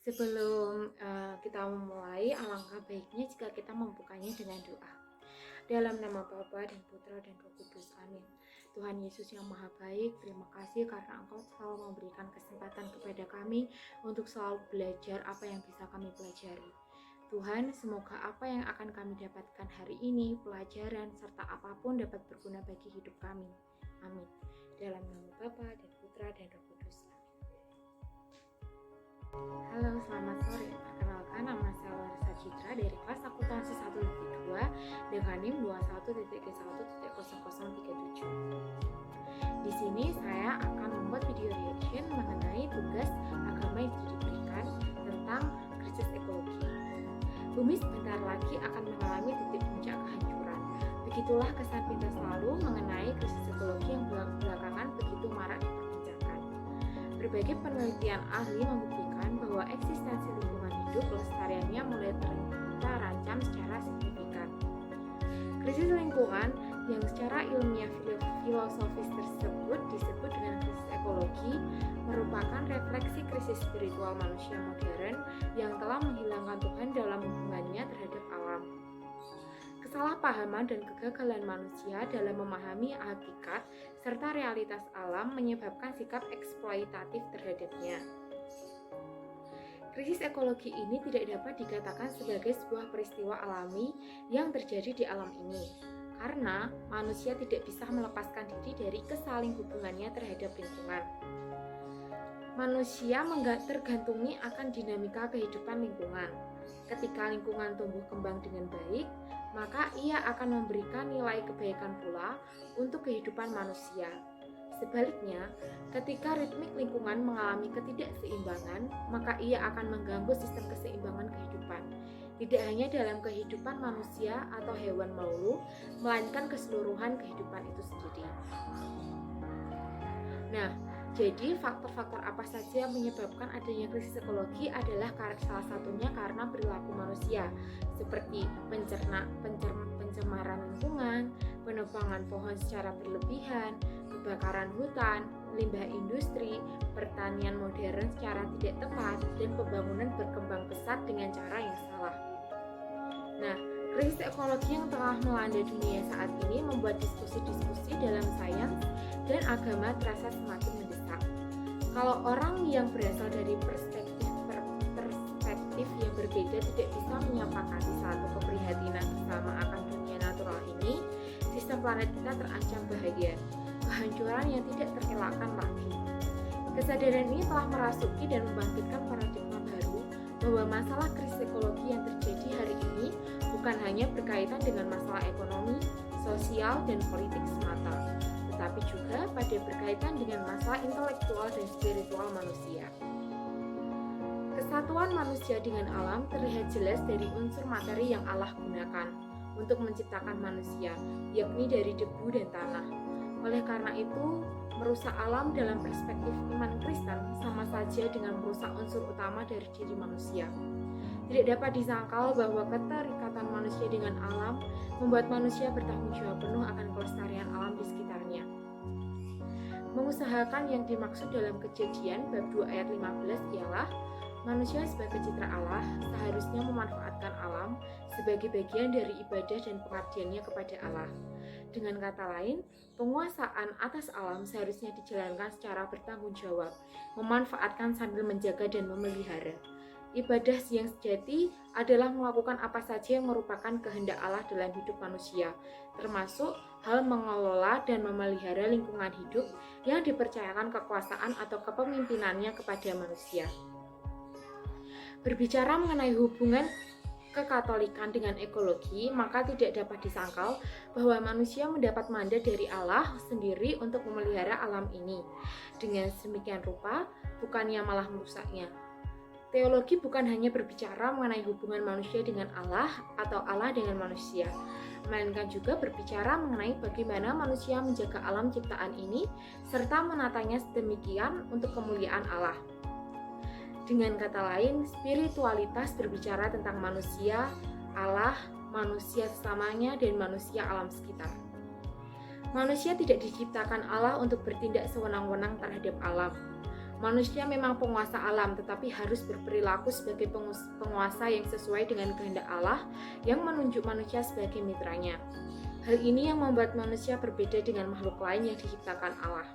Sebelum kita memulai, alangkah baiknya jika kita membukanya dengan doa. Dalam nama Bapa dan Putra dan Roh Kudus. Amin. Tuhan Yesus yang Maha Baik, terima kasih karena Engkau selalu memberikan kesempatan kepada kami untuk selalu belajar apa yang bisa kami pelajari. Tuhan, semoga apa yang akan kami dapatkan hari ini, pelajaran, serta apapun dapat berguna bagi hidup kami. Amin. Dalam nama Bapa dan Putra dan Roh Kudus. Halo, selamat sore. Perkenalkan, nama saya Larissa Citra dari kelas akuntansi 1.2 dengan NIM 21.1.0037. Di sini saya akan membuat video reaction mengenai tugas agama yang sudah diberikan tentang krisis ekologi. Bumi sebentar lagi akan mengalami titik puncak kehancuran. Begitulah kesan pintas lalu mengenai krisis ekologi yang belakangan begitu marak diperbincangkan. Berbagai penelitian ahli membuktikan bahwa eksistensi lingkungan hidup pelestariannya mulai terancam secara signifikan. Krisis lingkungan yang secara ilmiah filosofis tersebut disebut dengan krisis ekologi merupakan refleksi krisis spiritual manusia modern yang telah menghilangkan Tuhan dalam hubungannya terhadap alam. Kesalahpahaman dan kegagalan manusia dalam memahami hakikat serta realitas alam menyebabkan sikap eksploitatif terhadapnya. Krisis ekologi ini tidak dapat dikatakan sebagai sebuah peristiwa alami yang terjadi di alam ini, karena manusia tidak bisa melepaskan diri dari kesaling hubungannya terhadap lingkungan. Manusia tergantungi akan dinamika kehidupan lingkungan. Ketika lingkungan tumbuh kembang dengan baik, maka ia akan memberikan nilai kebaikan pula untuk kehidupan manusia. Sebaliknya, ketika ritmik lingkungan mengalami ketidakseimbangan, maka ia akan mengganggu sistem keseimbangan kehidupan. Tidak hanya dalam kehidupan manusia atau hewan melulu, melainkan keseluruhan kehidupan itu sendiri. Nah, jadi faktor-faktor apa saja yang menyebabkan adanya krisis ekologi adalah salah satunya karena perilaku manusia, seperti pencemaran lingkungan, penebangan pohon secara berlebihan, kebakaran hutan, limbah industri, pertanian modern secara tidak tepat, dan pembangunan berkembang pesat dengan cara yang salah. Nah, krisis ekologi yang telah melanda dunia saat ini membuat diskusi-diskusi dalam sains dan agama terasa semakin mendesak. Kalau orang yang berasal dari perspektif yang berbeda tidak bisa menyepakati satu keprihatinan bersama akan dunia natural ini, sistem planet kita terancam bahaya, kehancuran yang tidak terelakkan lagi. Kesadaran ini telah merasuki dan membangkitkan paradigma baru bahwa masalah krisis ekologi yang terjadi hari ini bukan hanya berkaitan dengan masalah ekonomi, sosial, dan politik semata, tetapi juga pada berkaitan dengan masalah intelektual dan spiritual manusia. Kesatuan manusia dengan alam terlihat jelas dari unsur materi yang Allah gunakan untuk menciptakan manusia, yakni dari debu dan tanah. Oleh karena itu, merusak alam dalam perspektif iman Kristen sama saja dengan merusak unsur utama dari diri manusia. Tidak dapat disangkal bahwa keterikatan manusia dengan alam membuat manusia bertanggung jawab penuh akan kelestarian alam di sekitarnya. Mengusahakan yang dimaksud dalam Kejadian bab 2 ayat 15 ialah manusia sebagai citra Allah seharusnya memanfaatkan alam sebagai bagian dari ibadah dan pengabdiannya kepada Allah. Dengan kata lain, penguasaan atas alam seharusnya dijalankan secara bertanggung jawab, memanfaatkan sambil menjaga dan memelihara. Ibadah yang sejati adalah melakukan apa saja yang merupakan kehendak Allah dalam hidup manusia, termasuk hal mengelola dan memelihara lingkungan hidup yang dipercayakan kekuasaan atau kepemimpinannya kepada manusia. Berbicara mengenai hubungan kekatolikan dengan ekologi, maka tidak dapat disangkal bahwa manusia mendapat mandat dari Allah sendiri untuk memelihara alam ini. Dengan sedemikian rupa, bukannya malah merusaknya. Teologi bukan hanya berbicara mengenai hubungan manusia dengan Allah atau Allah dengan manusia, melainkan juga berbicara mengenai bagaimana manusia menjaga alam ciptaan ini serta menatanya sedemikian untuk kemuliaan Allah. Dengan kata lain, spiritualitas berbicara tentang manusia, Allah, manusia sesamanya, dan manusia alam sekitar. Manusia tidak diciptakan Allah untuk bertindak sewenang-wenang terhadap alam. Manusia memang penguasa alam, tetapi harus berperilaku sebagai penguasa yang sesuai dengan kehendak Allah yang menunjuk manusia sebagai mitranya. Hal ini yang membuat manusia berbeda dengan makhluk lain yang diciptakan Allah.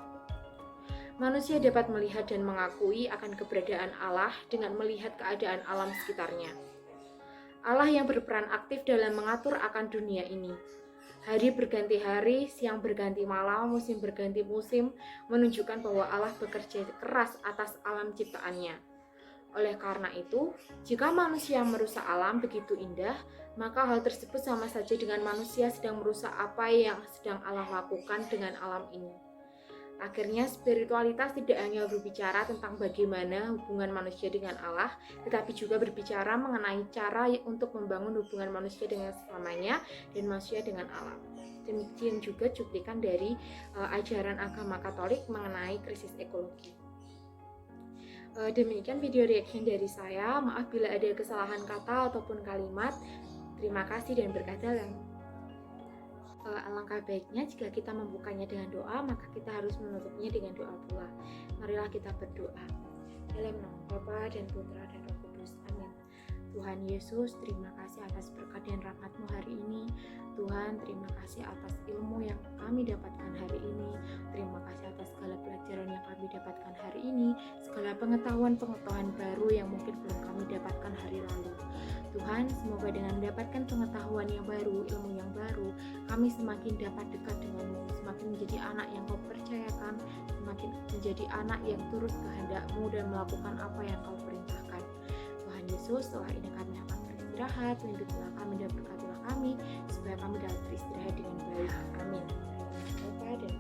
Manusia dapat melihat dan mengakui akan keberadaan Allah dengan melihat keadaan alam sekitarnya. Allah yang berperan aktif dalam mengatur akan dunia ini. Hari berganti hari, siang berganti malam, musim berganti musim, menunjukkan bahwa Allah bekerja keras atas alam ciptaannya. Oleh karena itu, jika manusia merusak alam begitu indah, maka hal tersebut sama saja dengan manusia sedang merusak apa yang sedang Allah lakukan dengan alam ini. Akhirnya, spiritualitas tidak hanya berbicara tentang bagaimana hubungan manusia dengan Allah, tetapi juga berbicara mengenai cara untuk membangun hubungan manusia dengan sesamanya dan manusia dengan alam. Demikian juga cuplikan dari ajaran agama Katolik mengenai krisis ekologi. Demikian video reaction dari saya. Maaf bila ada kesalahan kata ataupun kalimat. Terima kasih dan berkah dalam. Alangkah baiknya jika kita membukanya dengan doa, maka kita harus menutupnya dengan doa pula. Marilah kita berdoa. Dalam nama Bapa dan Putra dan Roh Kudus. Amin. Tuhan Yesus, terima kasih atas berkat dan rahmat-Mu hari ini. Tuhan, terima kasih atas ilmu yang kami dapatkan hari ini. Terima kasih atas segala pelajaran yang kami dapatkan hari ini, segala pengetahuan-pengetahuan baru yang mungkin belum kami dapatkan hari lalu. Tuhan, semoga dengan mendapatkan pengetahuan yang baru, ilmu yang baru, kami semakin dapat dekat dengan-Mu, semakin menjadi anak yang Kau percayakan, semakin menjadi anak yang turut kehendak-Mu dan melakukan apa yang Kau perintahkan. Tuhan Yesus, setelah ini kami akan beristirahat, lindungilah kami dan berkatilah kami, supaya kami dapat beristirahat dengan baik. Amin. Bapa dan